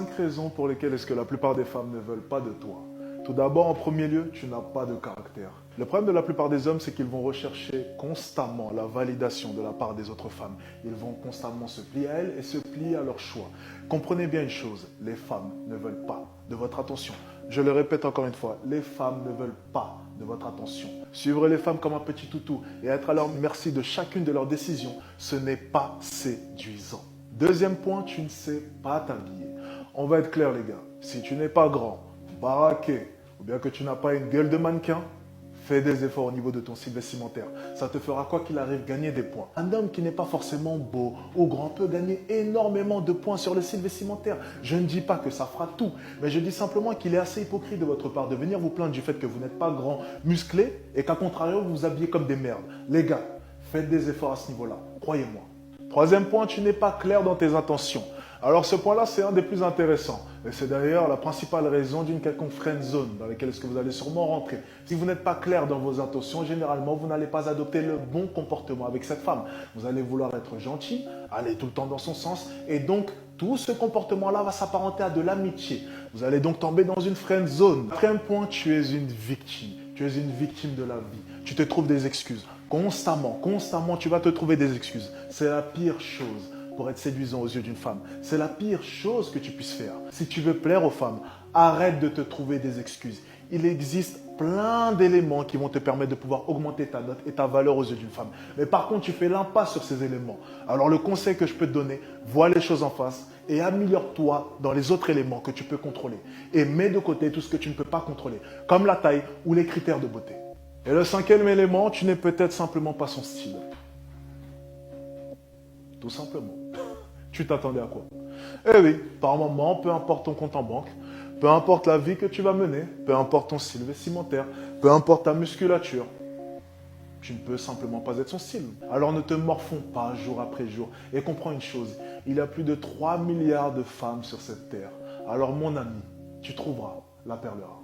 5 raisons pour lesquelles est-ce que la plupart des femmes ne veulent pas de toi. Tout d'abord, en premier lieu, tu n'as pas de caractère. Le problème de la plupart des hommes, c'est qu'ils vont rechercher constamment la validation de la part des autres femmes. Ils vont constamment se plier à elles et se plier à leurs choix. Comprenez bien une chose, les femmes ne veulent pas de votre attention. Je le répète encore une fois, les femmes ne veulent pas de votre attention. Suivre les femmes comme un petit toutou et être à leur merci de chacune de leurs décisions, ce n'est pas séduisant. Deuxième point, tu ne sais pas t'habiller. On va être clair les gars, si tu n'es pas grand, baraqué, ou bien que tu n'as pas une gueule de mannequin, fais des efforts au niveau de ton style vestimentaire. Ça te fera quoi qu'il arrive gagner des points. Un homme qui n'est pas forcément beau ou grand peut gagner énormément de points sur le style vestimentaire. Je ne dis pas que ça fera tout, mais je dis simplement qu'il est assez hypocrite de votre part de venir vous plaindre du fait que vous n'êtes pas grand, musclé, et qu'à contrario, vous vous habillez comme des merdes. Les gars, faites des efforts à ce niveau-là, croyez-moi. Troisième point, tu n'es pas clair dans tes intentions. Alors ce point-là, c'est un des plus intéressants. Et c'est d'ailleurs la principale raison d'une quelconque friend zone dans laquelle est-ce que vous allez sûrement rentrer. Si vous n'êtes pas clair dans vos intentions, généralement, vous n'allez pas adopter le bon comportement avec cette femme. Vous allez vouloir être gentil, aller tout le temps dans son sens, et donc tout ce comportement-là va s'apparenter à de l'amitié. Vous allez donc tomber dans une friend zone. Quatrième point, tu es une victime. Tu es une victime de la vie. Tu te trouves des excuses. Constamment, tu vas te trouver des excuses. C'est la pire chose pour être séduisant aux yeux d'une femme. C'est la pire chose que tu puisses faire. Si tu veux plaire aux femmes, arrête de te trouver des excuses. Il existe plein d'éléments qui vont te permettre de pouvoir augmenter ta note et ta valeur aux yeux d'une femme. Mais par contre, tu fais l'impasse sur ces éléments. Alors le conseil que je peux te donner, vois les choses en face et améliore-toi dans les autres éléments que tu peux contrôler. Et mets de côté tout ce que tu ne peux pas contrôler, comme la taille ou les critères de beauté. Et le cinquième élément, tu n'es peut-être simplement pas son style. Tout simplement. Tu t'attendais à quoi? Eh oui, par moment, peu importe ton compte en banque, peu importe la vie que tu vas mener, peu importe ton style vestimentaire, peu importe ta musculature, tu ne peux simplement pas être son style. Alors ne te morfonds pas jour après jour et comprends une chose, il y a plus de 3 milliards de femmes sur cette terre. Alors mon ami, tu trouveras la perle rare.